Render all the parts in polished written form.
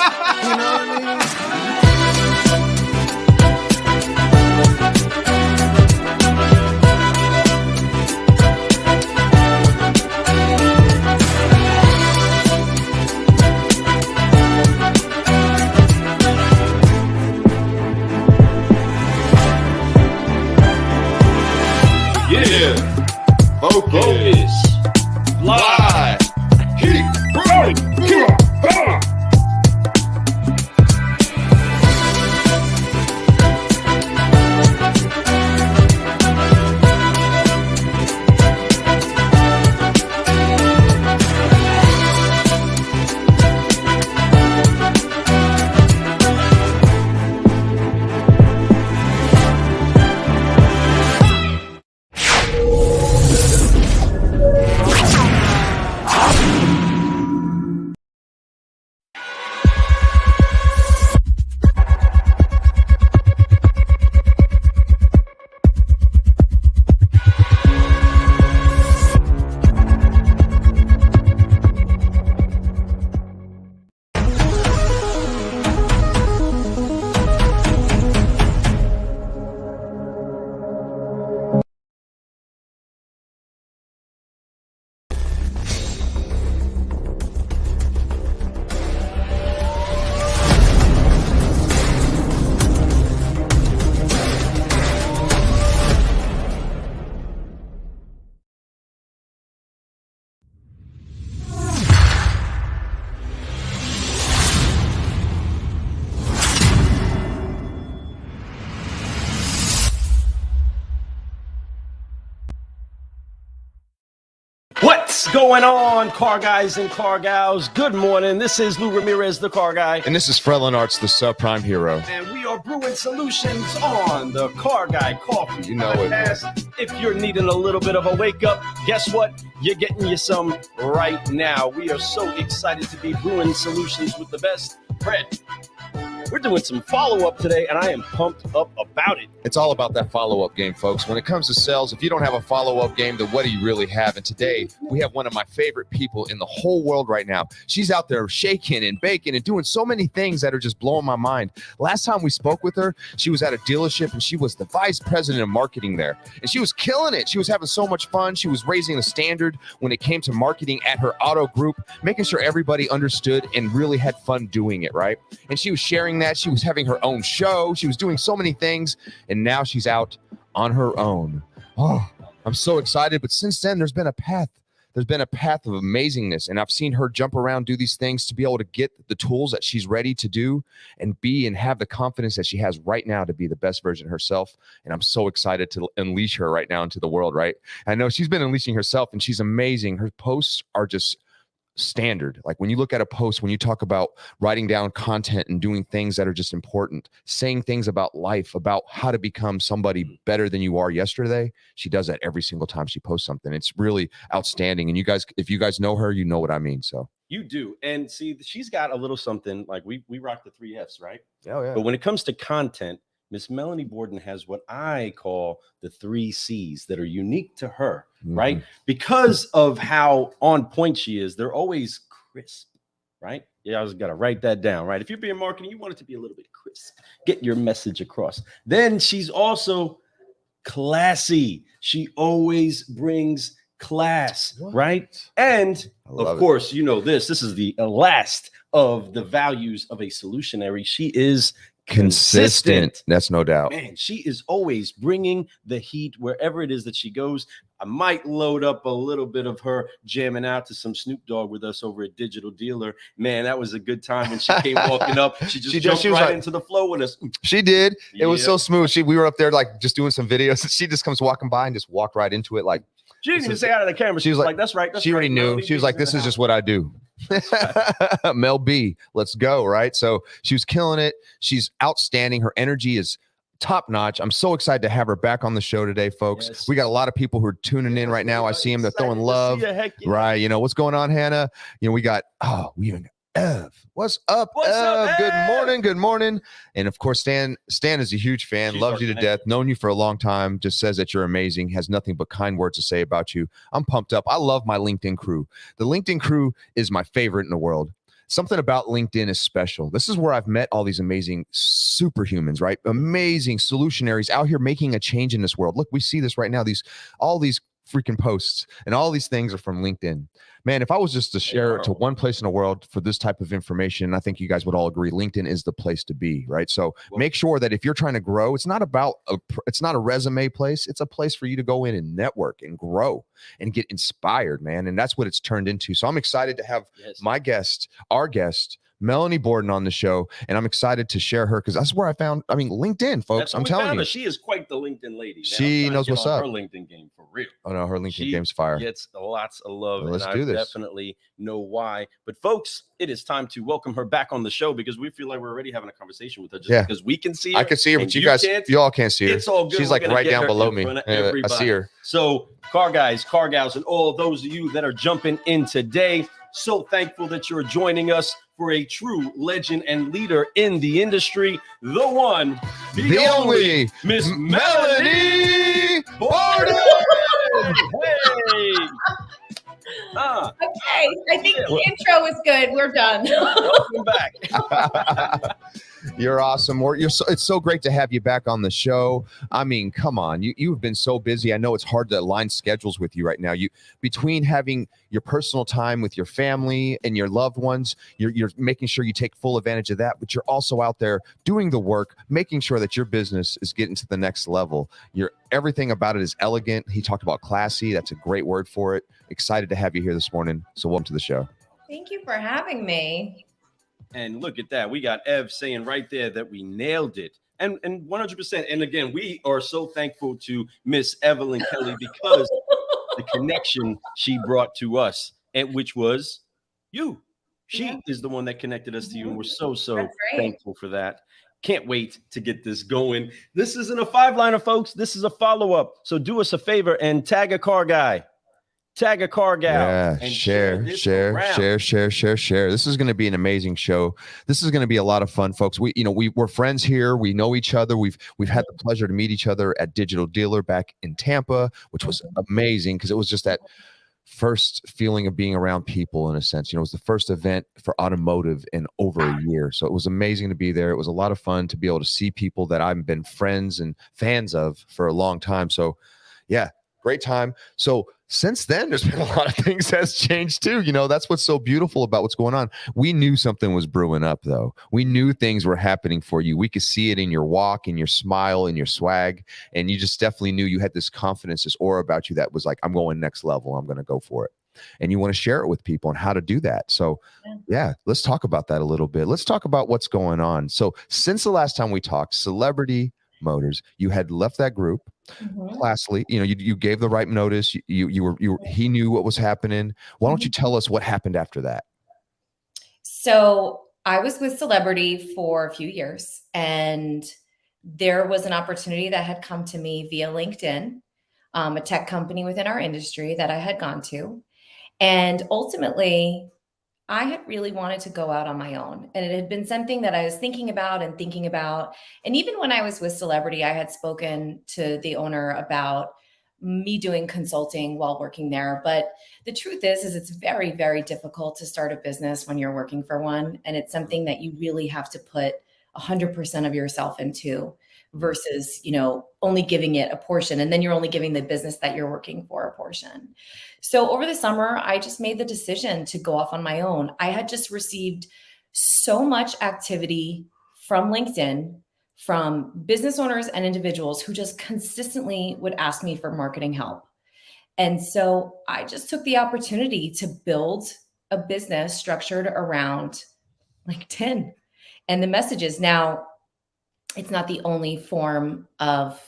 You know what I mean? Yeah, focus, fly, keep going, What's going on, car guys and car gals? Good morning. This is Lou Ramirez, the car guy. And this is Frelin Arts, the subprime hero. And we are brewing solutions on the Car Guy Coffee You know it, podcast. If you're needing a little bit of a wake up, guess what? You're getting you some right now. We are so excited to be brewing solutions with the best. Fred, we're doing some follow-up today, and I am pumped up about it. It's all about that follow-up game, folks. When it comes to sales, if you don't have a follow-up game, then what do you really have? And today, we have one of my favorite people in the whole world right now. She's out there shaking and baking and doing so many things that are just blowing my mind. Last time we spoke with her, she was at a dealership, and she was the vice president of marketing there. And she was killing it. She was having so much fun. She was raising the standard when it came to marketing at her auto group, making sure everybody understood and really had fun doing it, right? And she was sharing that. She was having her own show. She was doing so many things. And now she's out on her own. Oh, I'm so excited. But since then, there's been a path. There's been a path of amazingness. And I've seen her jump around, do these things to be able to get the tools that she's ready to do and be and have the confidence that she has right now to be the best version of herself. And I'm so excited to unleash her right now into the world, right? I know she's been unleashing herself and she's amazing. Her posts are just standard. Like when you look at a post, when you talk about writing down content and doing things that are just important, saying things about life, about how to become somebody better than you are yesterday, she does that every single time she posts something. It's really outstanding. And you guys, if you guys know her, you know what I mean. So You do. And see, she's got a little something like we rock the 3 Fs, right? oh yeah. But when it comes to content, Miss Melanie Borden has what I call the 3 C's that are unique to her, right? Because of how on point she is, they're always crisp, right? Yeah, I was got to write that down, right? If you're being marketing, you want it to be a little bit crisp. Get your message across. Then she's also classy. She always brings class, right? And of course, you know this is the last of the values of a solutionary. She is consistent. That's no doubt. Man, she is always bringing the heat wherever it is that she goes. I might load up a little bit of her jamming out to some Snoop Dogg with us over at Digital Dealer. Man, that was a good time when she came walking up. She jumped right like, into the flow with us. She did. It was so smooth. We were up there like just doing some videos. She just comes walking by and just walked right into it. Like she didn't even say out of the camera. She was like, that's right. She already knew. She was like, this is just what I do. Mel B, let's go, right? So she was killing it. She's outstanding. Her energy is top notch. I'm so excited to have her back on the show today, folks. Yes. We got a lot of people who are tuning in right now. I see them. They're throwing love. Right. You know, what's going on, Hannah? You know, we got, Ev. What's up, Ev? Good morning. Good morning. And of course, Stan is a huge fan, loves you to death, known you for a long time, just says that you're amazing, has nothing but kind words to say about you. I'm pumped up. I love my LinkedIn crew. The LinkedIn crew is my favorite in the world. something about LinkedIn is special. This is where I've met all these amazing superhumans, right? Amazing solutionaries out here making a change in this world. Look, we see this right now. All these freaking posts and all these things are from LinkedIn. Man, if I was just to share it to one place in the world for this type of information, I think you guys would all agree LinkedIn is the place to be, right? So make sure that if you're trying to grow, it's not a resume place. It's a place for you to go in and network and grow and get inspired, man. And that's what it's turned into. So I'm excited to have our guest, Melanie Borden, on the show, and I'm excited to share her because that's where I found. I mean, LinkedIn, folks. I'm telling you, she is quite the LinkedIn lady. She knows what's up. Her LinkedIn game for real. Oh no, her LinkedIn game's fire. Gets lots of love. Well, let's and do I this. Definitely know why. But folks, it is time to welcome her back on the show because we feel like we're already having a conversation with her. Just because we can see her. I can see her, but you all can't see her. It's all good. She's like right down below me. I see her. So, car guys, car gals, and all those of you that are jumping in today. So thankful that you're joining us for a true legend and leader in the industry, the one, the only, Miss Melanie Borden. Hey. Okay, I think the intro is good. We're done. Welcome back. You're awesome. It's so great to have you back on the show. I mean, come on. You've been so busy. I know it's hard to align schedules with you right now. Between having your personal time with your family and your loved ones, you're making sure you take full advantage of that, but you're also out there doing the work, making sure that your business is getting to the next level. Everything about it is elegant. He talked about classy. That's a great word for it. Excited to have you here this morning. So welcome to the show. Thank you for having me. And look at that. We got Ev saying right there that we nailed it. And 100%. And again, we are so thankful to Miss Evelyn Kelly because the connection she brought to us, and which was you. She is the one that connected us to you. And we're so thankful for that. Can't wait to get this going. This isn't a 5-liner, folks. This is a follow-up. So do us a favor and tag a car guy. Tag a car gal. Yeah, and share. This is going to be an amazing show. This is going to be a lot of fun, folks. We're friends here. We know each other. We've had the pleasure to meet each other at Digital Dealer back in Tampa, which was amazing because it was just that first feeling of being around people in a sense. It was the first event for automotive in over a year. So it was amazing to be there. It was a lot of fun to be able to see people that I've been friends and fans of for a long time. So yeah, great time. So since then, there's been a lot of things that's changed too. That's what's so beautiful about what's going on. We knew something was brewing up, though. We knew things were happening for you. We could see it in your walk, in your smile, in your swag. And you just definitely knew you had this confidence, this aura about you that was like, I'm going next level. I'm going to go for it. And you want to share it with people and how to do that. So yeah, let's talk about that a little bit. Let's talk about what's going on. So since the last time we talked, Celebrity Motors, you had left that group. Classily, you gave the right notice. He knew what was happening. Why don't you tell us what happened after that? So I was with Celebrity for a few years, and there was an opportunity that had come to me via LinkedIn, a tech company within our industry that I had gone to. And ultimately, I had really wanted to go out on my own. And it had been something that I was thinking about. And even when I was with Celebrity, I had spoken to the owner about me doing consulting while working there. But the truth is it's very, very difficult to start a business when you're working for one. And it's something that you really have to put 100% of yourself into versus, only giving it a portion. And then you're only giving the business that you're working for a portion. So over the summer, I just made the decision to go off on my own. I had just received so much activity from LinkedIn, from business owners and individuals who just consistently would ask me for marketing help. And so I just took the opportunity to build a business structured around LinkedIn and the messages. Now, it's not the only form of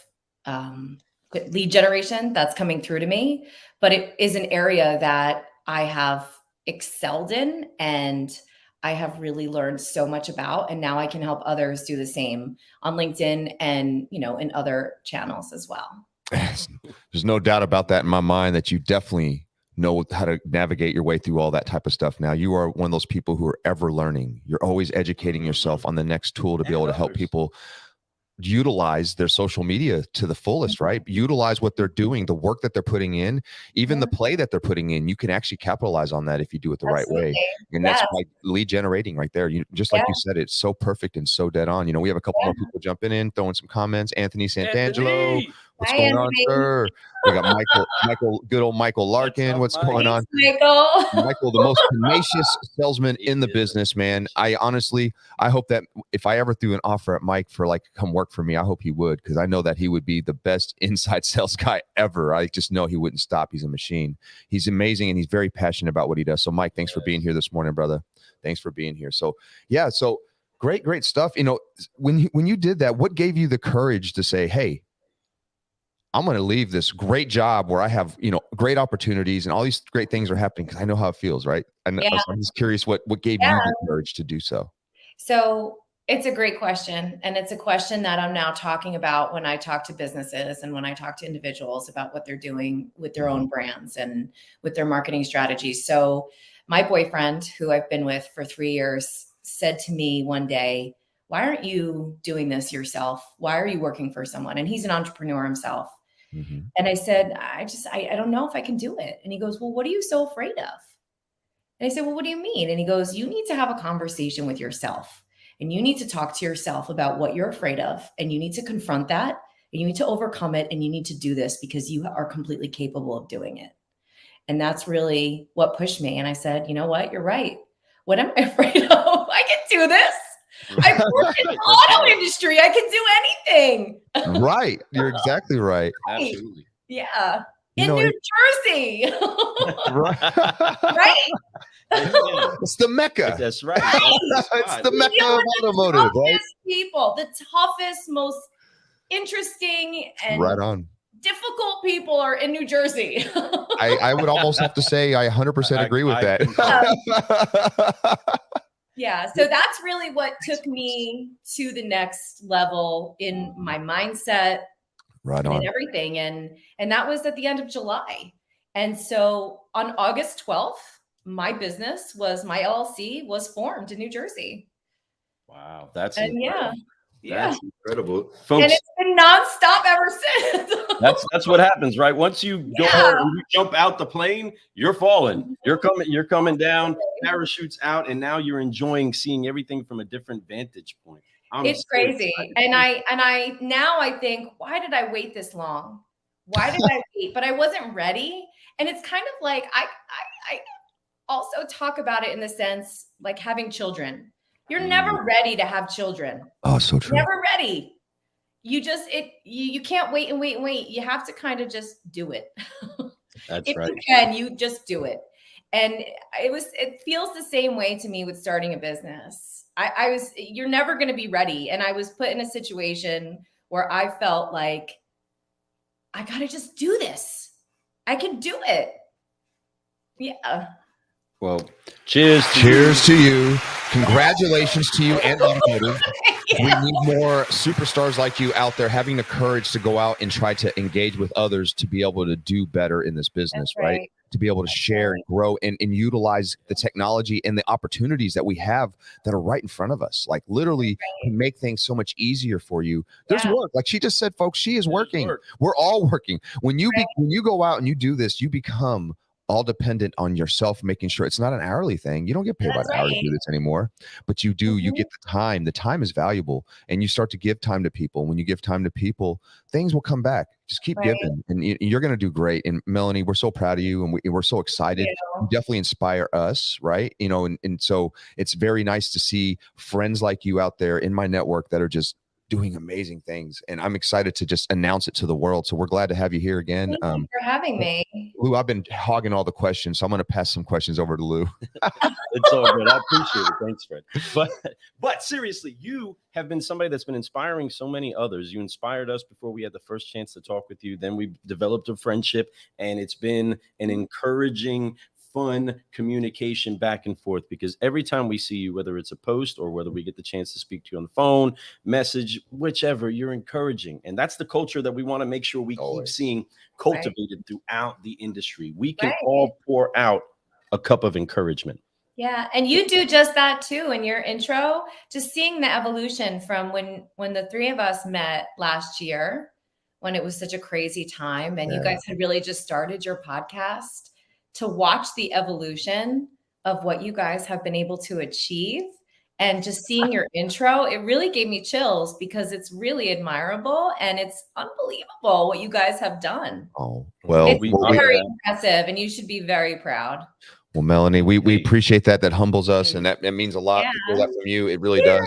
lead generation that's coming through to me, but it is an area that I have excelled in and I have really learned so much about. And now I can help others do the same on LinkedIn and, in other channels as well. There's no doubt about that in my mind that you definitely know how to navigate your way through all that type of stuff. Now, you are one of those people who are ever learning. You're always educating yourself on the next tool to be able to help people utilize their social media to the fullest, right? Utilize what they're doing, the work that they're putting in, even the play that they're putting in. You can actually capitalize on that if you do it the right way. And that's by lead generating right there. You just like you said, it's so perfect and so dead on. You know, we have a couple more people jumping in, throwing some comments. Anthony Santangelo, what's going on, sir? We got Michael, good old Michael Larkin. What's going on? Michael, the most tenacious salesman in the business, man. I hope that if I ever threw an offer at Mike for like come work for me, I hope he would, because I know that he would be the best inside sales guy ever. I just know he wouldn't stop. He's a machine. He's amazing, and he's very passionate about what he does. So Mike, thanks for being here this morning, brother. Thanks for being here. So yeah, so great stuff. You know, when you did that, what gave you the courage to say, hey, I'm going to leave this great job where I have, you know, great opportunities and all these great things are happening, because I know how it feels, right? I'm just curious what gave you the courage to do so. So it's a great question. And it's a question that I'm now talking about when I talk to businesses and when I talk to individuals about what they're doing with their own brands and with their marketing strategies. So my boyfriend, who I've been with for 3 years, said to me one day, why aren't you doing this yourself? Why are you working for someone? And he's an entrepreneur himself. Mm-hmm. And I said, I don't know if I can do it. And he goes, well, what are you so afraid of? And I said, well, what do you mean? And he goes, you need to have a conversation with yourself, and you need to talk to yourself about what you're afraid of. And you need to confront that, and you need to overcome it. And you need to do this because you are completely capable of doing it. And that's really what pushed me. And I said, you know what? You're right. What am I afraid of? I can do this. I've worked in the auto industry. I can do anything. Right. You're exactly right. Absolutely. Yeah. In New Jersey. Right. It's the Mecca. That's right. It's the Mecca of automotive, right? People, the toughest, most interesting and right on. difficult people are in New Jersey. I would almost have to say I 100% agree with that. Yeah. So that's really what took me to the next level in my mindset, right on, and everything. And that was at the end of July. And so on August 12th, my business my LLC was formed in New Jersey. Wow. That's incredible. That's incredible, folks. And it's been nonstop ever since. That's what happens, right? Once you go and you jump out the plane, you're falling. You're coming down, parachutes out, and now you're enjoying seeing everything from a different vantage point. It's crazy. And I now I think, why did I wait this long? Why did I wait? But I wasn't ready. And it's kind of like I also talk about it in the sense like having children. You're never ready to have children. Oh, so true. You're never ready. You just you can't wait and wait and wait. You have to kind of just do it. That's if right. you can, you just do it. And it feels the same way to me with starting a business. You're never going to be ready. And I was put in a situation where I felt like I got to just do this. I can do it. Yeah. Well, cheers to you. Congratulations to you and automotive. We need more superstars like you out there having the courage to go out and try to engage with others to be able to do better in this business, right? To be able to share and grow and utilize the technology and the opportunities that we have that are right in front of us. Like literally can make things so much easier for you. There's work. Like she just said, folks, she is working. We're all working. When you go out and you do this, you become all dependent on yourself, making sure it's not an hourly thing. You don't get paid by the hour to do this anymore, but you do, you get the time. The time is valuable, and you start to give time to people. When you give time to people, things will come back. Just keep giving, and you're going to do great. And Melanie, we're so proud of you, and we're so excited. You definitely inspire us, right? You know, and so it's very nice to see friends like you out there in my network that are just doing amazing things, and I'm excited to just announce it to the world. So we're glad to have you here again. Thank you for having me. Lou, I've been hogging all the questions, so I'm going to pass some questions over to Lou. It's all good. I appreciate it. Thanks, Fred. But seriously, you have been somebody that's been inspiring so many others. You inspired us before we had the first chance to talk with you. Then we developed a friendship, and it's been an encouraging, fun communication back and forth, because every time we see you, whether it's a post or whether we get the chance to speak to you on the phone, message, whichever, you're encouraging. And that's the culture that we want to make sure we keep seeing cultivated throughout the industry. We can all pour out a cup of encouragement. Yeah, and you do just that too in your intro, just seeing the evolution from when the three of us met last year, when it was such a crazy time and you Yeah. guys had really just started your podcast, to watch the evolution of what you guys have been able to achieve. And just seeing your intro, it really gave me chills because it's really admirable and it's unbelievable what you guys have done. Oh, well, It's we well, honor very that. impressive and you should be very proud. well, Melanie, we Hey. appreciate that. That humbles us, and that means a lot to hear Yeah. that from you. It really does.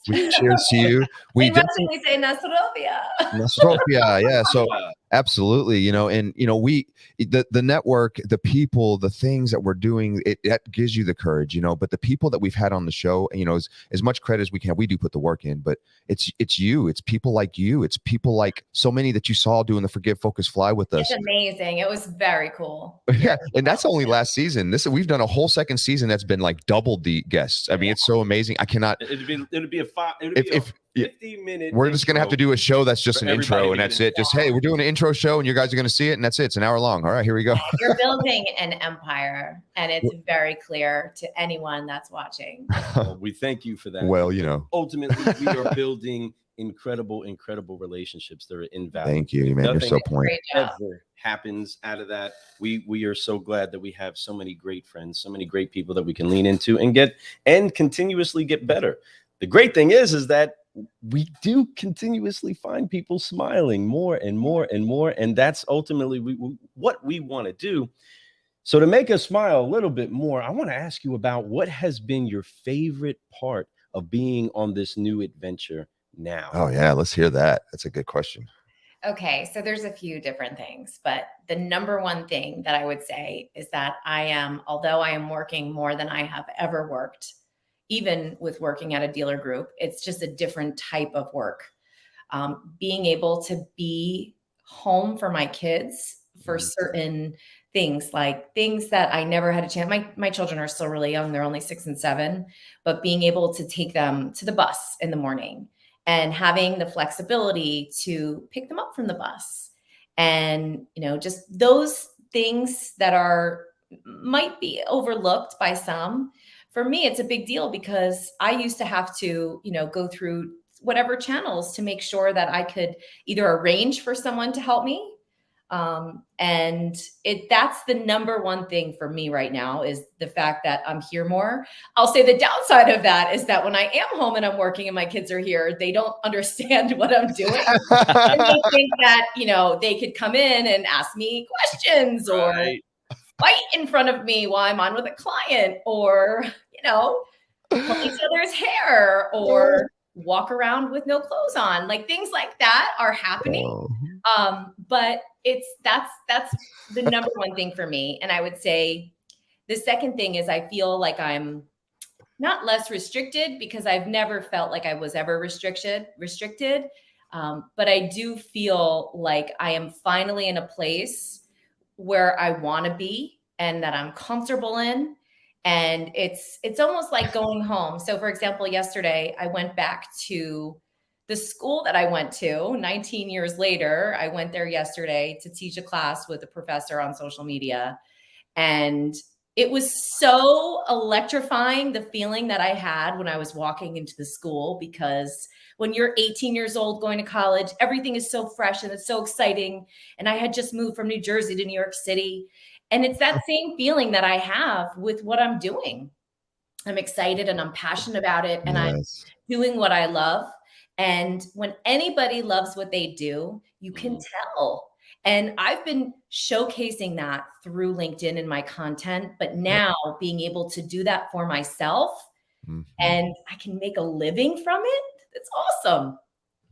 We Cheers. cheers to you. We In definitely Russian, we say Nasrovia. Nostrovia, yeah. So Yeah. absolutely, and we the network, the people, the things that we're doing, that gives you the courage, but the people that we've had on the show, as much credit as we can, we do put the work in, but it's you, it's people like you, it's people like so many that you saw doing the Forgive, Focus, Fly with us. It's amazing. It was very cool. Yeah, and that's only last season. We've done a whole second season that's been like double the guests. I mean, it's so amazing. I cannot. It'd be a 50-minute. We're just gonna have to do a show that's just for an everybody intro, to and get that's it. Just, hey, we're doing an intro show, and you guys are gonna see it, and that's it. It's an hour long. All right, here we go. You're building an empire, and it's very clear to anyone that's watching. Well, we thank you for that. Well, ultimately, we are building incredible relationships that are invaluable. thank you, man. You're Nothing so point. Great job. Ever happens out of that. We are so glad that we have so many great friends, so many great people that we can lean into and continuously get better. The great thing is that we do continuously find people smiling more and more and more, and that's ultimately what we want to do. So to make us smile a little bit more, I want to ask you about what has been your favorite part of being on this new adventure now. Oh yeah, let's hear that. That's a good question. Okay, so there's a few different things, but the number one thing that I would say is that although I am working more than I have ever worked, even with working at a dealer group, it's just a different type of work. Being able to be home for my kids for certain things, like things that I never had a chance. My children are still really young. They're only 6 and 7, but being able to take them to the bus in the morning and having the flexibility to pick them up from the bus. And, just those things that might be overlooked by some. For me, it's a big deal because I used to have to, go through whatever channels to make sure that I could either arrange for someone to help me. And that's the number one thing for me right now is the fact that I'm here more. I'll say the downside of that is that when I am home and I'm working and my kids are here, they don't understand what I'm doing. And they think that, they could come in and ask me questions or fight in front of me while I'm on with a client or, pull each other's hair or walk around with no clothes on. Like things like that are happening. But that's the number one thing for me. And I would say the second thing is I feel like I'm not less restricted because I've never felt like I was ever restricted. But I do feel like I am finally in a place where I want to be and that I'm comfortable in. And it's almost like going home. So for example, yesterday I went back to the school that I went to 19 years later. I went there yesterday to teach a class with a professor on social media. And it was so electrifying, the feeling that I had when I was walking into the school, because when you're 18 years old going to college, everything is so fresh and it's so exciting. And I had just moved from New Jersey to New York City. And it's that same feeling that I have with what I'm doing. I'm excited and I'm passionate about it. And I'm doing what I love. And when anybody loves what they do, you can tell. And I've been showcasing that through LinkedIn in my content, but now being able to do that for myself and I can make a living from it. It's awesome.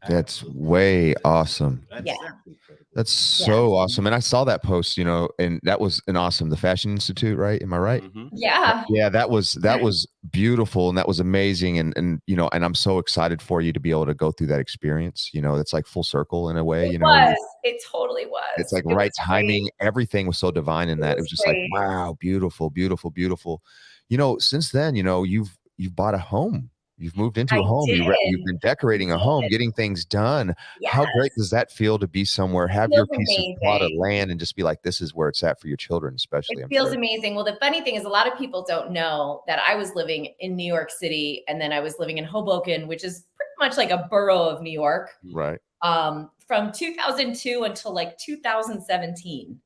That's way awesome. That's so awesome. And I saw that post, and that was the Fashion Institute, right? Am I right? Yeah. Yeah, that was beautiful and that was amazing. And and I'm so excited for you to be able to go through that experience. It's like full circle in a way, It totally was. It's like right timing. Great. Everything was so divine in that. It was just great. Like, wow, beautiful, beautiful, beautiful. Since then, you've bought a home. You've moved into I a home. did. You've been decorating a home, getting things done. How Yes. great does that feel to be somewhere, have Feels your piece of plot of amazing. land and just be like, this is where it's at for your children, It especially, I'm feels sure. amazing. Well, the funny thing is a lot of people don't know that I was living in New York City and then I was living in Hoboken, which is pretty much like a borough of New York, Right. from 2002 until like 2017.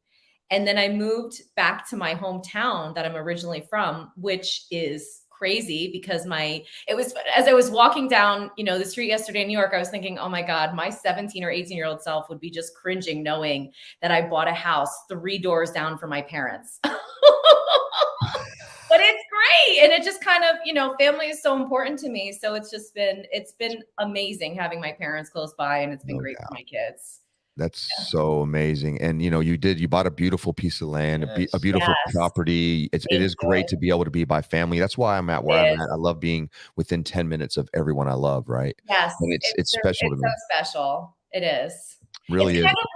And then I moved back to my hometown that I'm originally from, which is crazy because it was as I was walking down, the street yesterday in New York, I was thinking, oh my God, my 17 or 18-year-old self would be just cringing knowing that I bought a house 3 doors down from my parents. But it's great. And it just kind of, family is so important to me. So it's been amazing having my parents close by, and it's been No great doubt. for my kids. That's so amazing. And you bought a beautiful piece of land, a Yes. beautiful Yes. property. It Thank is great to be able to be by family. That's why I'm at where It I'm is. at. I love being within 10 minutes of everyone I love, right? Yes, And it's special to it's me. so special. It is. Really It's is. kind of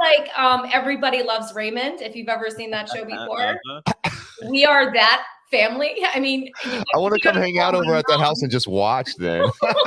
like Everybody Loves Raymond, if you've ever seen that show before. Uh-huh. We are that family. I mean, I want to you gotta come hang tell out over my at that house mom. and just watch then. Like,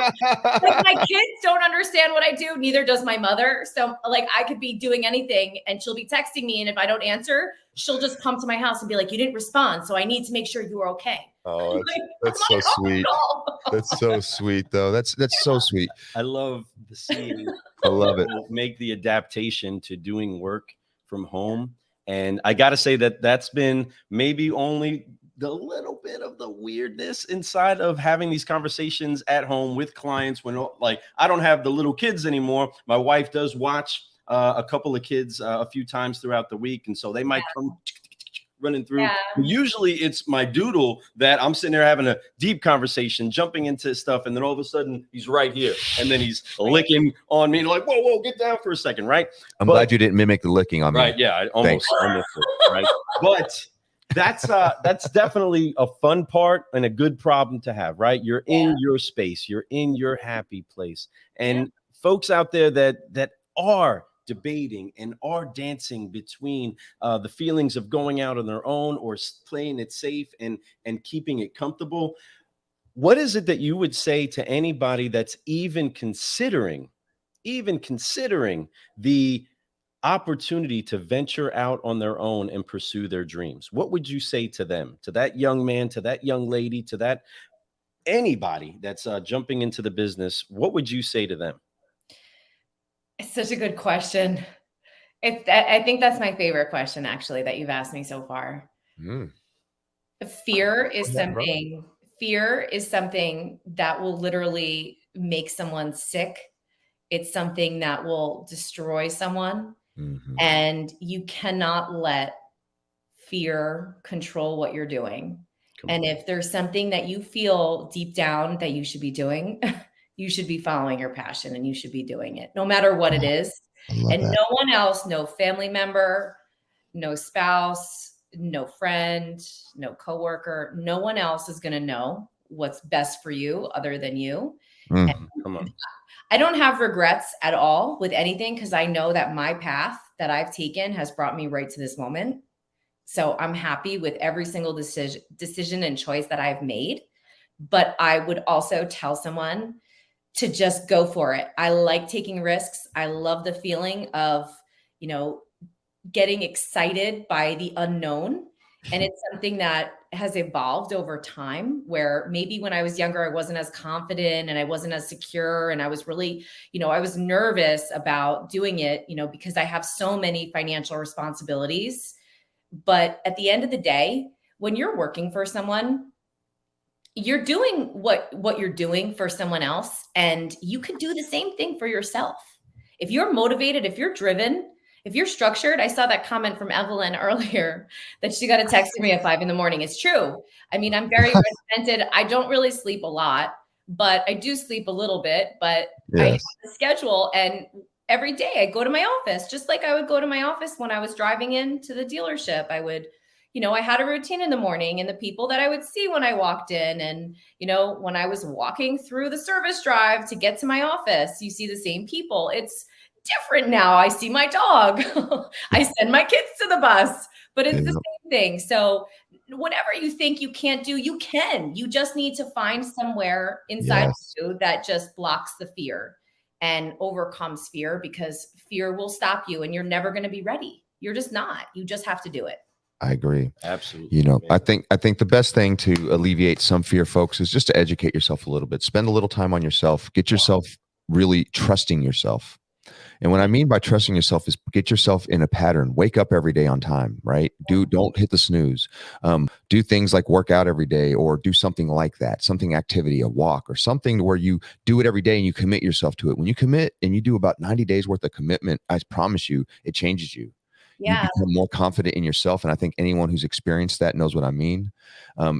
my kids don't understand what I do, neither does my mother. So like I could be doing anything and she'll be texting me, and if I don't answer, she'll just come to my house and be like, you didn't respond, so I need to make sure you are okay. Oh, that's I'm so like, oh, sweet. no. That's so sweet, though. That's so sweet. I love the seeing I love it. people make the adaptation to doing work from home. And I got to say that that's been maybe only the little bit of the weirdness inside of having these conversations at home with clients when, like, I don't have the little kids anymore. My wife does watch a couple of kids a few times throughout the week. And so they might come running through. Yeah. Usually it's my doodle that I'm sitting there having a deep conversation, jumping into stuff, and then all of a sudden he's right here, and then he's licking on me, like, whoa, get down for a second, right? I'm glad you didn't mimic the licking on me. Right, yeah, I almost it, right? But that's definitely a fun part and a good problem to have, right? You're in your space, you're in your happy place, and folks out there that are debating and are dancing between the feelings of going out on their own or playing it safe and keeping it comfortable. What is it that you would say to anybody that's even considering the opportunity to venture out on their own and pursue their dreams? What would you say to them, to that young man, to that young lady, to that anybody that's jumping into the business? What would you say to them? It's such a good question. I think that's my favorite question, actually, that you've asked me so far. Fear is something that will literally make someone sick. It's something that will destroy someone. And you cannot let fear control what you're doing. And if there's something that you feel deep down that you should be doing, you should be following your passion and you should be doing it, no matter what it is. And no one else, no family member, no spouse, no friend, no coworker, no one else is going to know what's best for you other than you. Come on. I don't have regrets at all with anything because I know that my path that I've taken has brought me right to this moment. So I'm happy with every single decision and choice that I've made. But I would also tell someone to just go for it. I like taking risks. I love the feeling of, getting excited by the unknown. And it's something that has evolved over time, where maybe when I was younger, I wasn't as confident and I wasn't as secure. And I was really, I was nervous about doing it, because I have so many financial responsibilities. But at the end of the day, when you're working for someone, you're doing what you're doing for someone else, and you could do the same thing for yourself. If you're motivated, if you're driven, if you're structured. I saw that comment from Evelyn earlier that she got a text to me at 5 a.m. It's true. I mean, I'm very regimented. I don't really sleep a lot, but I do sleep a little bit, but I have a schedule, and every day I go to my office, just like I would go to my office when I was driving into the dealership. I would, I had a routine in the morning, and the people that I would see when I walked in, and, when I was walking through the service drive to get to my office, you see the same people. It's different now. I see my dog. I send my kids to the bus, but it's the same thing. So whatever you think you can't do, you can. You just need to find somewhere inside Yes, of you that just blocks the fear and overcomes fear, because fear will stop you and you're never going to be ready. You're just not. You just have to do it. I agree. Absolutely. You know, man. I think the best thing to alleviate some fear, folks, is just to educate yourself a little bit. Spend a little time on yourself. Get yourself really trusting yourself. And what I mean by trusting yourself is get yourself in a pattern. Wake up every day on time, right? Don't hit the snooze. Do things like work out every day, or do something like that, something activity, a walk, or something where you do it every day and you commit yourself to it. When you commit and you do about 90 days worth of commitment, I promise you, it changes you. You Yeah. become more confident in yourself. And I think anyone who's experienced that knows what I mean.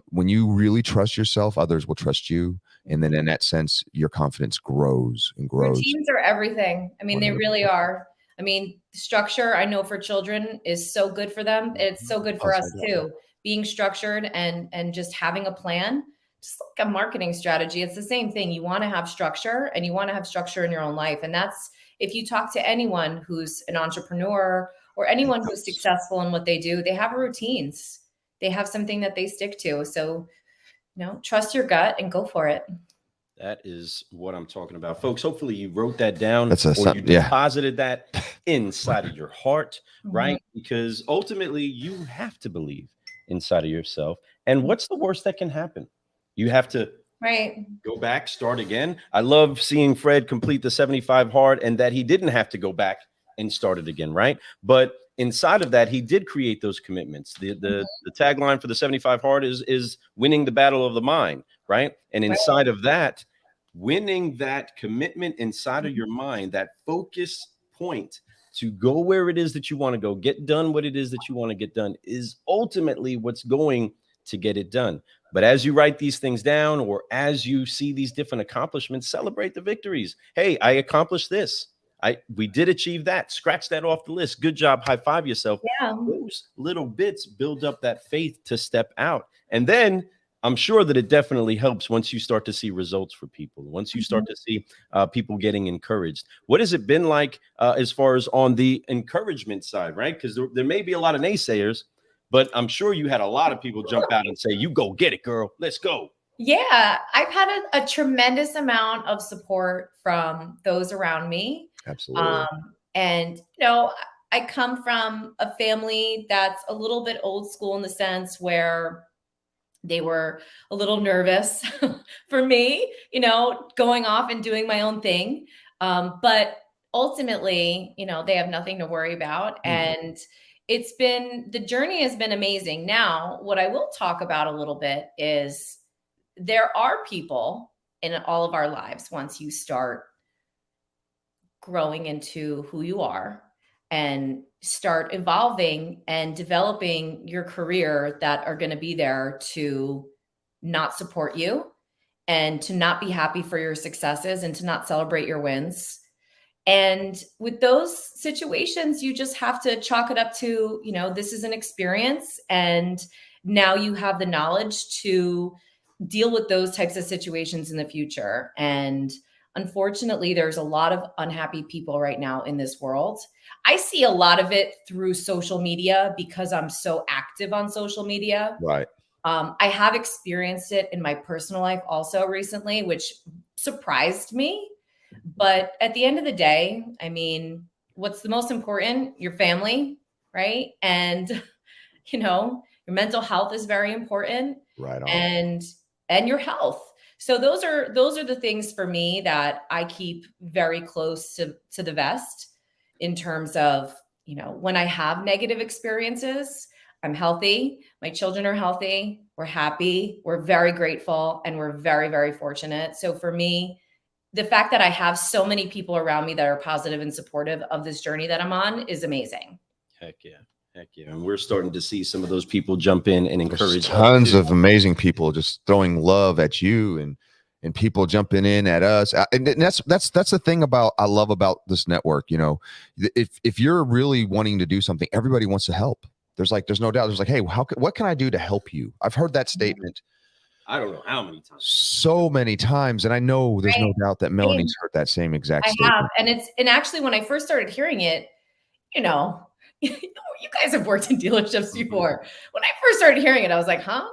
When you really trust yourself, others will trust you. And then in that sense, your confidence grows and grows. Routines are everything. I mean, they 100%. really are. I mean, structure, I know for children is so good for them. It's so good for us too. Being structured and just having a plan, just like a marketing strategy. It's the same thing. You want to have structure, and you want to have structure in your own life. And that's, if you talk to anyone who's an entrepreneur or anyone who's successful in what they do, they have routines. They have something that they stick to. So, trust your gut and go for it. That is what I'm talking about, folks. Hopefully you wrote that down, That's or you deposited that inside of your heart, right? Mm-hmm. Because ultimately you have to believe inside of yourself. And what's the worst that can happen? You have to go back, start again. I love seeing Fred complete the 75 hard, and that he didn't have to go back and start it again, right? But inside of that, he did create those commitments. The tagline for the 75 hard is winning the battle of the mind, right? And inside of that, winning that commitment inside of your mind, that focus point to go where it is that you want to go, get done what it is that you want to get done, is ultimately what's going to get it done. But as you write these things down, or as you see these different accomplishments, celebrate the victories. Hey, I accomplished this. We did achieve that. Scratch that off the list. Good job. High five yourself. Yeah. Those little bits build up that faith to step out. And then I'm sure that it definitely helps once you start to see results for people, once you start to see people getting encouraged. What has it been like as far as on the encouragement side, right? Because there may be a lot of naysayers, but I'm sure you had a lot of people jump out and say, you go get it, girl. Let's go. Yeah, I've had a tremendous amount of support from those around me. Absolutely. And, I come from a family that's a little bit old school in the sense where they were a little nervous for me, going off and doing my own thing. But ultimately, they have nothing to worry about. And the journey has been amazing. Now, what I will talk about a little bit is there are people in all of our lives, once you start growing into who you are and start evolving and developing your career, that are going to be there to not support you and to not be happy for your successes and to not celebrate your wins. And with those situations, you just have to chalk it up to, this is an experience. And now you have the knowledge to deal with those types of situations in the future. And unfortunately, there's a lot of unhappy people right now in this world. I see a lot of it through social media because I'm so active on social media. Right. I have experienced it in my personal life also recently, which surprised me. But at the end of the day, I mean, what's the most important? Your family, right? And, your mental health is very important. Right on. And your health. So those are the things for me that I keep very close to the vest, in terms of, when I have negative experiences, I'm healthy. My children are healthy. We're happy. We're very grateful, and we're very, very fortunate. So for me, the fact that I have so many people around me that are positive and supportive of this journey that I'm on is amazing. Heck yeah. Heck yeah. And we're starting to see some of those people jump in and encourage. Tons of amazing people just throwing love at you, and people jumping in at us. And that's the thing I love about this network. If you're really wanting to do something, everybody wants to help. There's no doubt. There's like, hey, what can I do to help you? I've heard that statement. I don't know how many times. So many times. And I know there's no doubt that Melanie's heard that same exact statement. I have. And actually, when I first started hearing it, You guys have worked in dealerships before. When I first started hearing it, I was like, huh?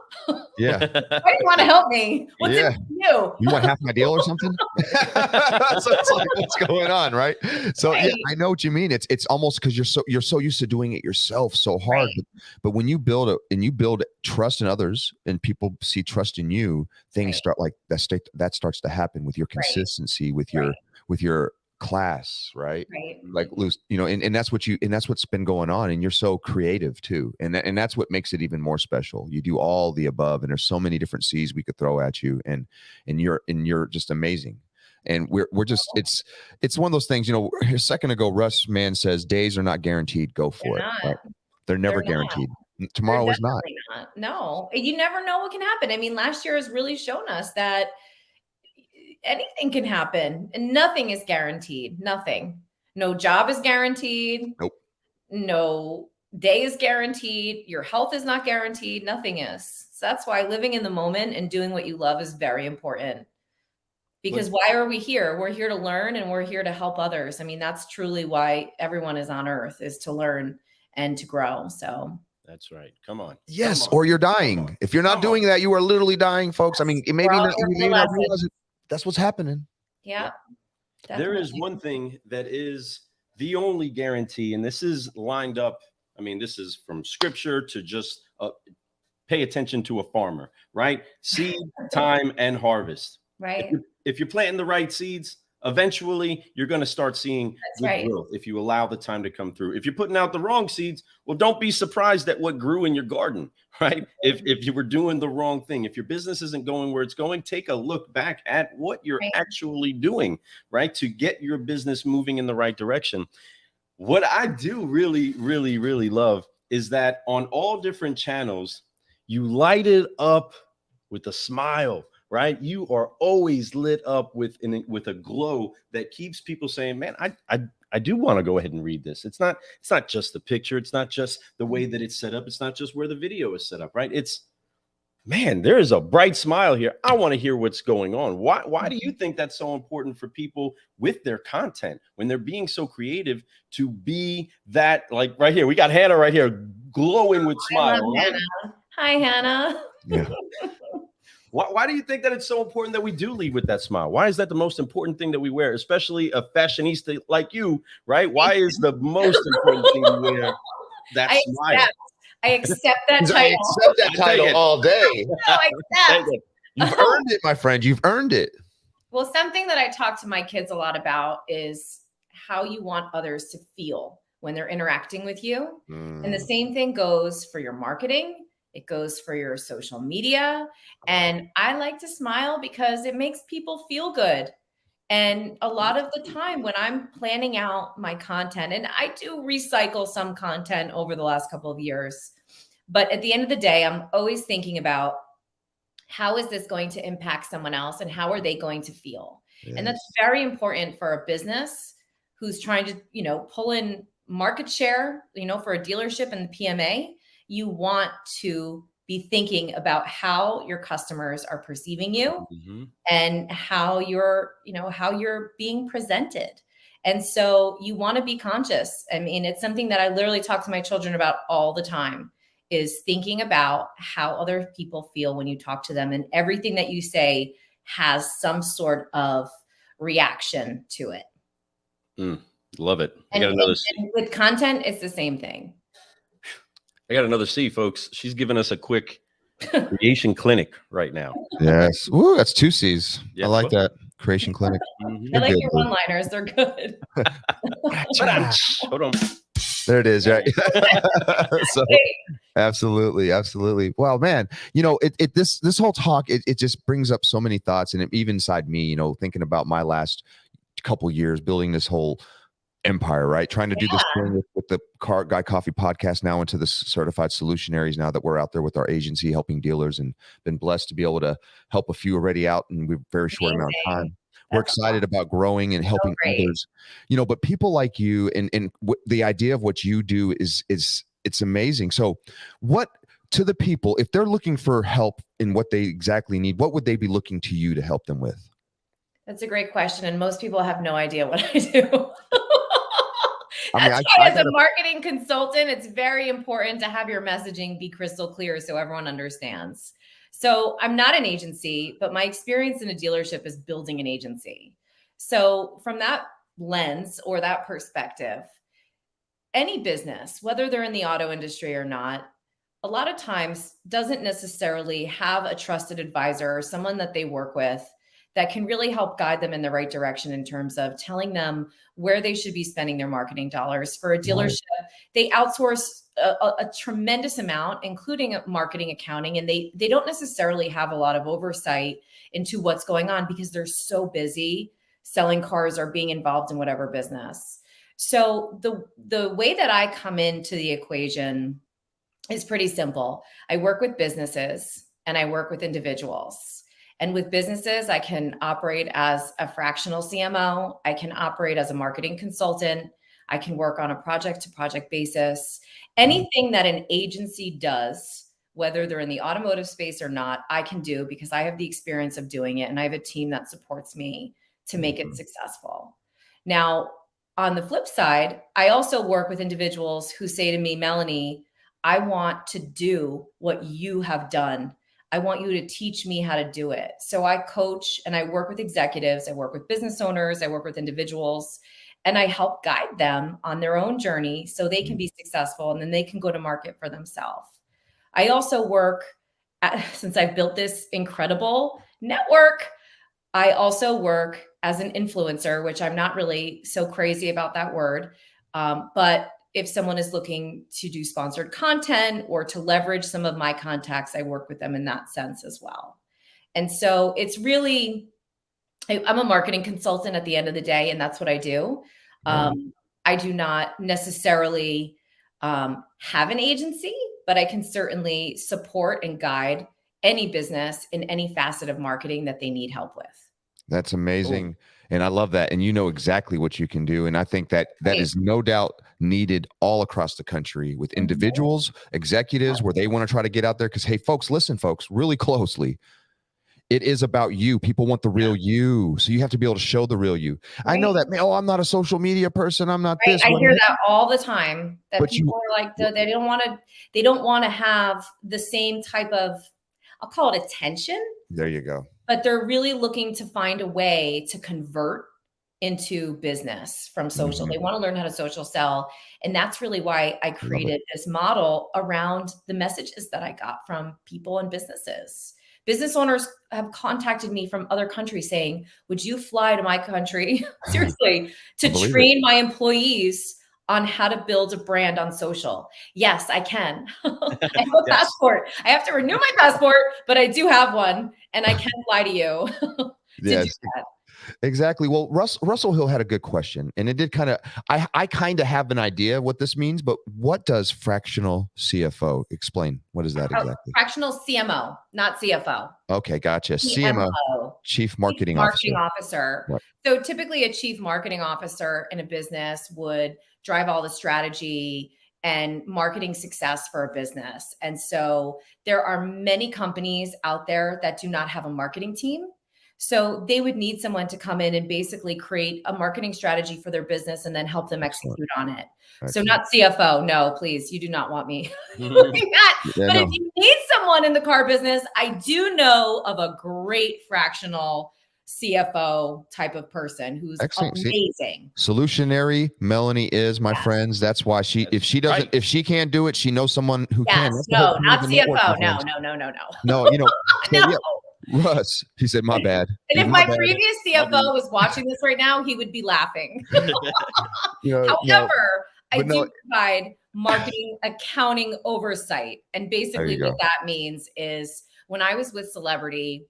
Yeah. Why do you want to help me? What's Yeah. it for you? You want half my deal or something? So it's like, what's going on, right? So yeah, Right. I know what you mean. It's almost because you're so used to doing it yourself so hard. Right. But when you build trust in others and people see trust in you, things Right. start like that starts to happen with your Right. consistency, with Right. your class, right? Right. Like loose, and that's what's been going on. And you're so creative too. And that's what makes it even more special. You do all the above, and there's so many different C's we could throw at you, and you're just amazing. And we're just it's one of those things, a second ago, Russ Mann says days are not guaranteed. Go for They're it. not. Right? They're never They're not. guaranteed. They're Tomorrow is not. definitely not. No, you never know what can happen. I mean, last year has really shown us that anything can happen and nothing is guaranteed. Nothing. No job is guaranteed. Nope. No day is guaranteed. Your health is not guaranteed. Nothing is. So that's why living in the moment and doing what you love is very important. Because why are we here? We're here to learn and we're here to help others. I mean, that's truly why everyone is on earth, is to learn and to grow. So That's right. Come on. Yes, Come on. or you're dying. If you're not doing that, you are literally dying, folks. I mean, you may not realize it. That's what's happening. Yeah. There is one thing that is the only guarantee, and this is lined up. I mean, this is from scripture to just pay attention to a farmer, right? Seed, time, and harvest. Right. If you're planting the right seeds, eventually you're going to start seeing good growth if you allow the time to come through. If you're putting out the wrong seeds, well, don't be surprised at what grew in your garden, right? If you were doing the wrong thing, if your business isn't going where it's going, take a look back at what you're actually doing, right? To get your business moving in the right direction. What I do really, really, really love is that on all different channels, you light it up with a smile. Right, you are always lit up with a glow that keeps people saying, "Man, I do want to go ahead and read this." It's not just the picture, it's not just the way that it's set up, it's not just where the video is set up. Right? It's, man, there is a bright smile here. I want to hear what's going on. Why do you think that's so important for people with their content when they're being so creative to be that, like right here? We got Hannah right here, glowing with smile. Right? Hannah. Hi, Hannah. Yeah. Why do you think that it's so important that we do lead with that smile? Why is that the most important thing that we wear, especially a fashionista like you, right? Why is the most important thing you wear that smile? I accept that title. I accept that title all day. No, I accept. You've earned it, my friend. You've earned it. Well, something that I talk to my kids a lot about is how you want others to feel when they're interacting with you. And the same thing goes for your marketing. It goes for your social media. And I like to smile because it makes people feel good. And a lot of the time when I'm planning out my content, and I do recycle some content over the last couple of years, but at the end of the day, I'm always thinking about how is this going to impact someone else and how are they going to feel? Yes. And that's very important for a business who's trying to, pull in market share, for a dealership and the PMA. You want to be thinking about how your customers are perceiving you and how you're being presented. And so you want to be conscious. I mean, it's something that I literally talk to my children about all the time, is thinking about how other people feel when you talk to them, and everything that you say has some sort of reaction to it. Love it. And with content, it's the same thing. I got another C, folks. She's giving us a quick creation clinic right now. Yes. Ooh, that's 2 C's. Yeah, I like that. Creation clinic. I like your one-liners. They're good. Hold on. There it is, right? So, absolutely. Well, man, this whole talk, it just brings up so many thoughts, and even inside me, thinking about my last couple years building this whole empire, right? Trying to do this thing with the Car Guy Coffee podcast now into the certified solutionaries, now that we're out there with our agency helping dealers, and been blessed to be able to help a few already out in a very short amount of time. We're excited about growing and helping others, but people like you and the idea of what you do is it's amazing. So what, to the people, if they're looking for help in what they exactly need, what would they be looking to you to help them with? That's a great question. And most people have no idea what I do. I mean, That's why as a marketing consultant, it's very important to have your messaging be crystal clear so everyone understands. So I'm not an agency, but my experience in a dealership is building an agency. So from that lens or that perspective, any business, whether they're in the auto industry or not, a lot of times doesn't necessarily have a trusted advisor or someone that they work with that can really help guide them in the right direction in terms of telling them where they should be spending their marketing dollars. For a dealership, they outsource a tremendous amount, including marketing, accounting, and they don't necessarily have a lot of oversight into what's going on because they're so busy selling cars or being involved in whatever business. So the way that I come into the equation is pretty simple. I work with businesses and I work with individuals. And with businesses, I can operate as a fractional CMO. I can operate as a marketing consultant. I can work on a project to project basis. Anything that an agency does, whether they're in the automotive space or not, I can do because I have the experience of doing it. And I have a team that supports me to make it successful. Now, on the flip side, I also work with individuals who say to me, Melanie, I want to do what you have done. I want you to teach me how to do it. So I coach and I work with executives, I work with business owners, I work with individuals, and I help guide them on their own journey so they can be successful and then they can go to market for themselves. I also work, since I've built this incredible network, I also work as an influencer, which I'm not really so crazy about that word. But if someone is looking to do sponsored content or to leverage some of my contacts, I work with them in that sense as well. And so it's really, I'm a marketing consultant at the end of the day, and that's what I do. I do not necessarily have an agency, but I can certainly support and guide any business in any facet of marketing that they need help with. That's amazing. Cool. And I love that. And you know exactly what you can do. And I think that is no doubt needed all across the country with individuals, executives, where they want to try to get out there. Because, hey, folks, listen, folks, really closely. It is about you. People want the real you. So you have to be able to show the real you. Right. I know that, oh, I'm not a social media person. I'm not this. I hear that all the time, that but people are like, they don't want to have the same type of, I'll call it attention. There you go. But they're really looking to find a way to convert into business from social. They want to learn how to social sell. And that's really why I created this model around the messages that I got from people and businesses. Business owners have contacted me from other countries saying, would you fly to my country, seriously, to train my employees on how to build a brand on social? Yes, I can. I have a passport. I have to renew my passport, but I do have one and I can fly to you to do that. Exactly. Well, Russell Hill had a good question, and it did kind of, I kind of have an idea what this means, but what does fractional CFO explain? What is that exactly? Fractional CMO, not CFO. Okay. Gotcha. CMO, Chief Marketing Officer. Right. So typically a chief marketing officer in a business would drive all the strategy and marketing success for a business. And so there are many companies out there that do not have a marketing team. So they would need someone to come in and basically create a marketing strategy for their business and then help them execute on it. So not CFO. No, please. You do not want me doing that. But if you need someone in the car business, I do know of a great fractional CFO type of person who's amazing. Solutionary Melanie is, my friends. That's why if she can't do it, she knows someone who can. No, not CFO. No. No, you know, no. Yeah. Russ, he said, my bad. And if my previous CFO was watching this right now, he would be laughing. However, I do provide marketing accounting oversight. And basically what that means is when I was with Celebrity,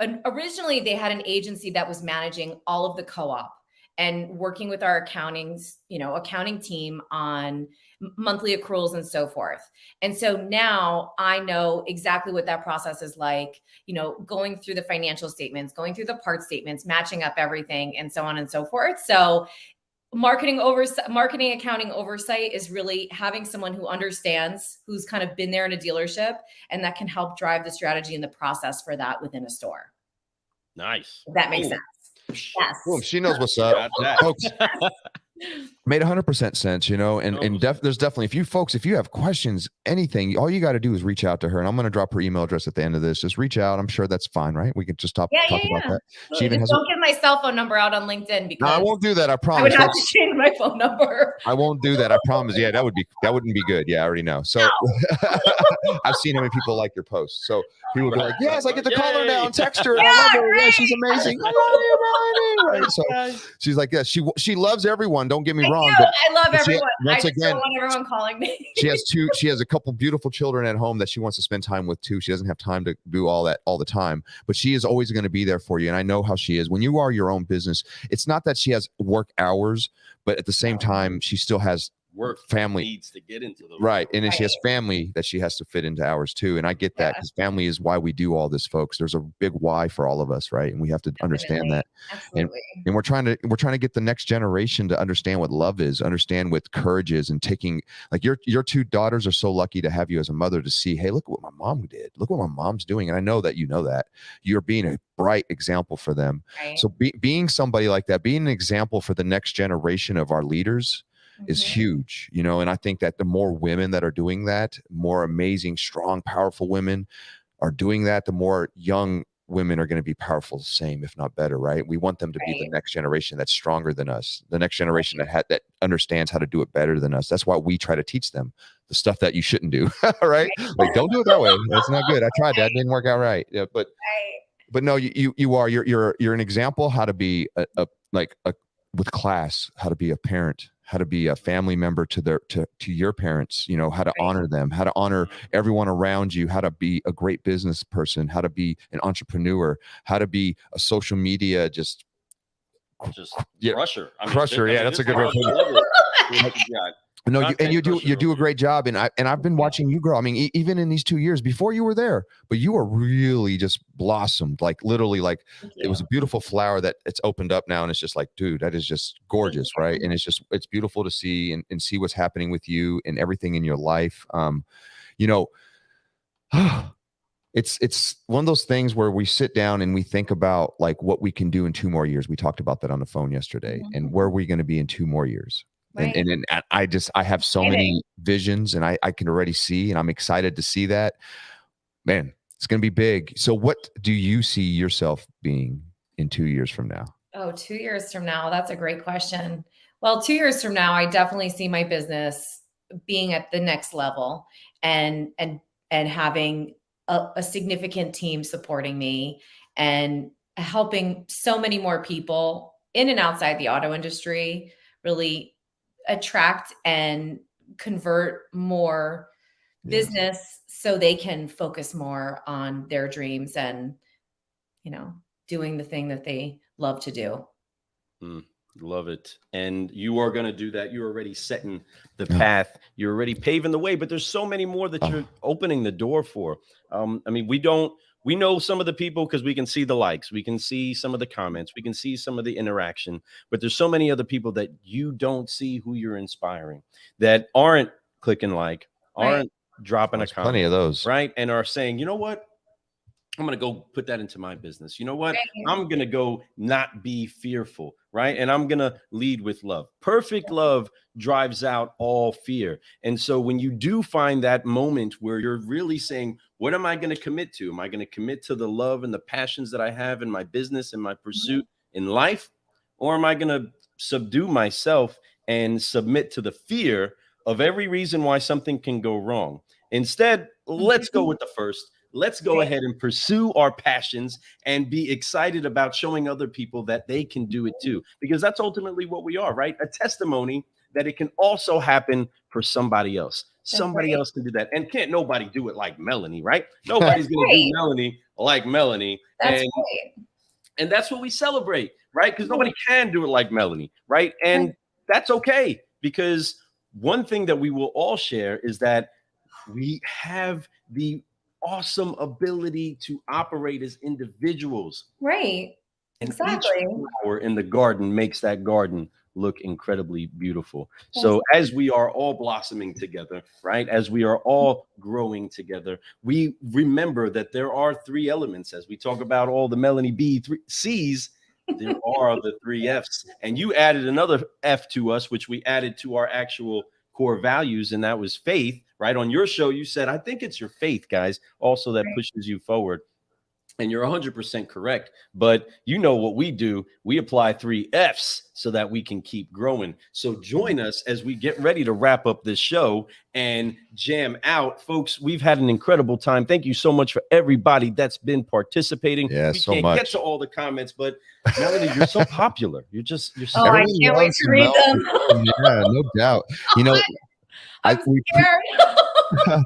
originally they had an agency that was managing all of the co-op and working with our accounting team on monthly accruals and so forth. And so now I know exactly what that process is like, going through the financial statements, going through the part statements, matching up everything and so on and so forth. So marketing accounting oversight is really having someone who understands, who's kind of been there in a dealership, and that can help drive the strategy and the process for that within a store. Nice. If that makes sense. Yes. Boom, she knows what's up. Folks, Made 100% sense, you know, and there's definitely, if you have questions, anything, all you got to do is reach out to her, and I'm going to drop her email address at the end of this. Just reach out. I'm sure that's fine, right? We can just talk about that. She even Just has don't give my cell phone number out on LinkedIn No, because I won't do that. I I would promise. have to change my phone number. I won't do that. I promise. Yeah, that wouldn't be good. Yeah, I already know. So I've seen how many people like your posts. So people will be like, yes, I get to call her now and text her. And I love her. Yeah, she's amazing. I love you, Melanie. Right. So she's like, yes, she loves everyone. Don't get me wrong. But I love everyone. Once I just again, don't want everyone calling me. she has a couple beautiful children at home that she wants to spend time with too. She doesn't have time to do all that all the time, but she is always going to be there for you. And I know how she is. When you are your own business, it's not that she has work hours, but at the same time, she still has work family needs to get into those. Right. And then she has family that she has to fit into ours too. And I get that because family is why we do all this, folks. There's a big why for all of us, right? And we have to understand that. Absolutely. And we're trying to get the next generation to understand what love is, understand what courage is, and taking, like, your two daughters are so lucky to have you as a mother to see, hey, look what my mom did. Look what my mom's doing. And I know that you know that. You're being a bright example for them. Right. So being somebody like that, being an example for the next generation of our leaders is huge, you know. And I think that the more women that are doing that, more amazing, strong, powerful women are doing that, the more young women are going to be powerful, same, if not better, right? We want them to be the next generation that's stronger than us, the next generation that understands how to do it better than us. That's why we try to teach them the stuff that you shouldn't do, right? Like, don't do it that way. That's not good. I tried that. It didn't work out right. Yeah, but no, you're an example how to be with class, how to be a parent, how to be a family member to your parents, you know, how to honor them, how to honor everyone around you, how to be a great business person, how to be an entrepreneur, how to be a social media crusher. Crusher. Yeah, that's a good word. No, you do a great job, and I've been watching you grow. I mean, even in these 2 years before you were there, but you are really just blossomed, like literally, like it was a beautiful flower that it's opened up now, and it's just like, dude, that is just gorgeous, right? And it's beautiful to see and see what's happening with you and everything in your life. You know, it's one of those things where we sit down and we think about like what we can do in 2 more years. We talked about that on the phone yesterday, and where are we going to be in 2 more years? Right. And I have so many visions, and I can already see, and I'm excited to see that. Man, it's going to be big. So what do you see yourself being in 2 years from now? Oh, 2 years from now. That's a great question. Well, 2 years from now, I definitely see my business being at the next level and having a significant team supporting me and helping so many more people in and outside the auto industry really attract and convert more business so they can focus more on their dreams and, you know, doing the thing that they love to do. Love it. And you are going to do that. You're already setting the path. You're already paving the way, but there's so many more that you're opening the door for. I mean, we know some of the people because we can see the likes, we can see some of the comments, we can see some of the interaction, but there's so many other people that you don't see who you're inspiring that aren't clicking like, aren't dropping a comment. Plenty of those. Right. And are saying, you know what? I'm going to go put that into my business. You know what? I'm going to go not be fearful, right? And I'm going to lead with love. Perfect love drives out all fear. And so when you do find that moment where you're really saying, what am I going to commit to? Am I going to commit to the love and the passions that I have in my business and my pursuit in life? Or am I going to subdue myself and submit to the fear of every reason why something can go wrong? Instead, let's go with the first. Let's go ahead and pursue our passions and be excited about showing other people that they can do it too, because that's ultimately what we are, right? A testimony that it can also happen for somebody else. Somebody else can do that. And can't nobody do it like Melanie, right? Nobody's going to do Melanie like Melanie. And that's what we celebrate, right? Because nobody can do it like Melanie, right? And that's okay, because one thing that we will all share is that we have the awesome ability to operate as individuals. Right. And each flower in the garden makes that garden look incredibly beautiful. So as we are all blossoming together, right? As we are all growing together, we remember that there are 3 elements as we talk about all the Melanie B 3 C's. There are the 3 F's. And you added another F to us, which we added to our actual core values, and that was faith, right? On your show, you said, I think it's your faith, guys, also that pushes you forward. And you're 100% correct. But you know what we do? We apply 3 F's so that we can keep growing. So join us as we get ready to wrap up this show and jam out. Folks, we've had an incredible time. Thank you so much for everybody that's been participating. Yeah, we so can't much. get to all the comments, but Melanie, you're so popular. You're so Oh, I can't wait to read them. Yeah, no doubt. You know, I'm scared.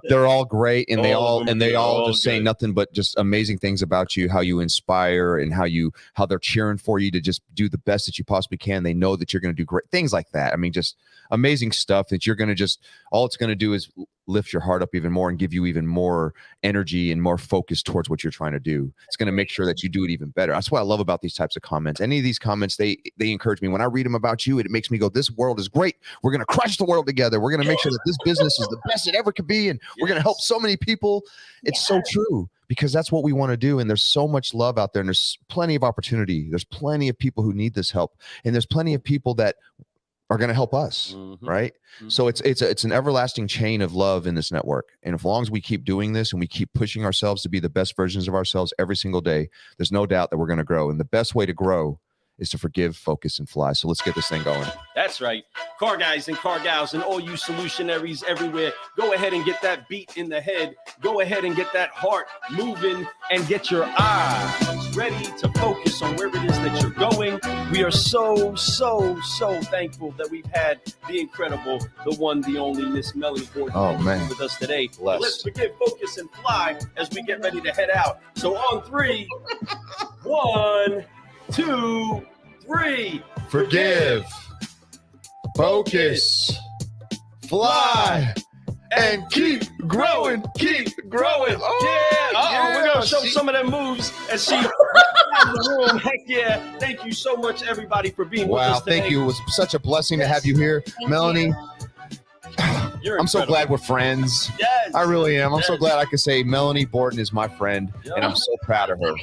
they're all great, and they all just good. say nothing but just amazing things about you, how you inspire, and how they're cheering for you to just do the best that you possibly can. They know that you're going to do great things like that. I mean, just amazing stuff that you're going to just, all it's going to do is lift your heart up even more and give you even more energy and more focus towards what you're trying to do. It's going to make sure that you do it even better. That's what I love about these types of comments. Any of these comments, they encourage me. When I read them about you, it makes me go, this world is great. We're going to crush the world together. We're going to make sure that this business is the best it ever could be. And we're going to help so many people. It's so true, because that's what we want to do. And there's so much love out there, and there's plenty of opportunity. There's plenty of people who need this help. And there's plenty of people that are going to help us, right? So it's an everlasting chain of love in this network. And as long as we keep doing this and we keep pushing ourselves to be the best versions of ourselves every single day, there's no doubt that we're going to grow. And the best way to grow is to forgive, focus, and fly. So let's get this thing going. That's right. Car guys and car gals and all you solutionaries everywhere, go ahead and get that beat in the head. Go ahead and get that heart moving and get your eyes ready to focus on where it is that you're going. We are so thankful that we've had the incredible, the one, the only Miss Melanie Borden with us today. Let's forgive, focus, and fly as we get ready to head out. So on 3, 1, 2, 3. Forgive, focus, fly, and keep growing, keep growing. We're going to show some of them moves as she in the room. Heck yeah. Thank you so much, everybody, for being with us today. Thank you. It was such a blessing to have you here. Melanie. I'm so glad we're friends. Yes. I really am. I'm so glad I could say Melanie Borden is my friend, and I'm so proud of her.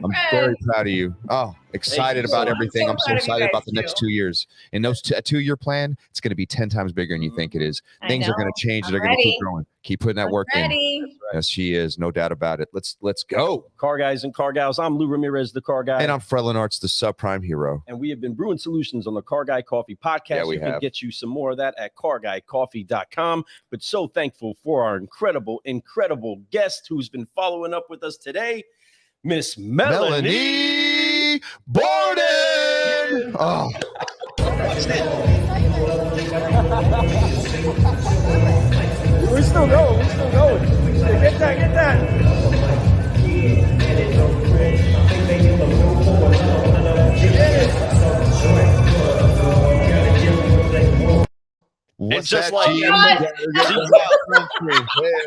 I'm very proud of you. Oh, excited about everything. I'm so excited about the next 2 years. And those a 2-year plan, it's going to be 10 times bigger than you think it is. Things are going to change. They're going to keep growing. Keep putting that work in. Yes, she is. No doubt about it. Let's go. Car guys and car gals. I'm Lou Ramirez, the car guy. And I'm Fred Lenartz, the subprime hero. And we have been brewing solutions on the Car Guy Coffee podcast. Yeah, we can get you some more of that at carguycoffee.com. But so thankful for our incredible guest who's been following up with us today, Miss Melanie Borden. Oh. We're still going. Get that. What's just that, like G? Hell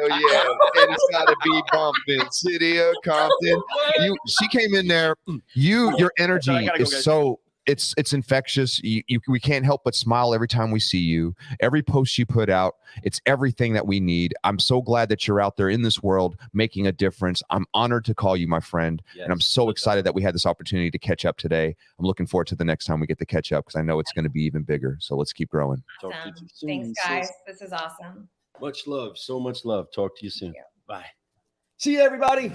yeah. And it's gotta be bumping. City of Compton. She came in there. Your energy is so it's infectious. We can't help but smile every time we see you. Every post you put out, it's everything that we need. I'm so glad that you're out there in this world making a difference. I'm honored to call you my friend. Yes. And I'm so excited that we had this opportunity to catch up today. I'm looking forward to the next time we get to catch up, because I know it's going to be even bigger. So let's keep growing. Awesome. Thanks, guys. This is awesome. Much love. So much love. Talk to you soon. Bye. See you, everybody.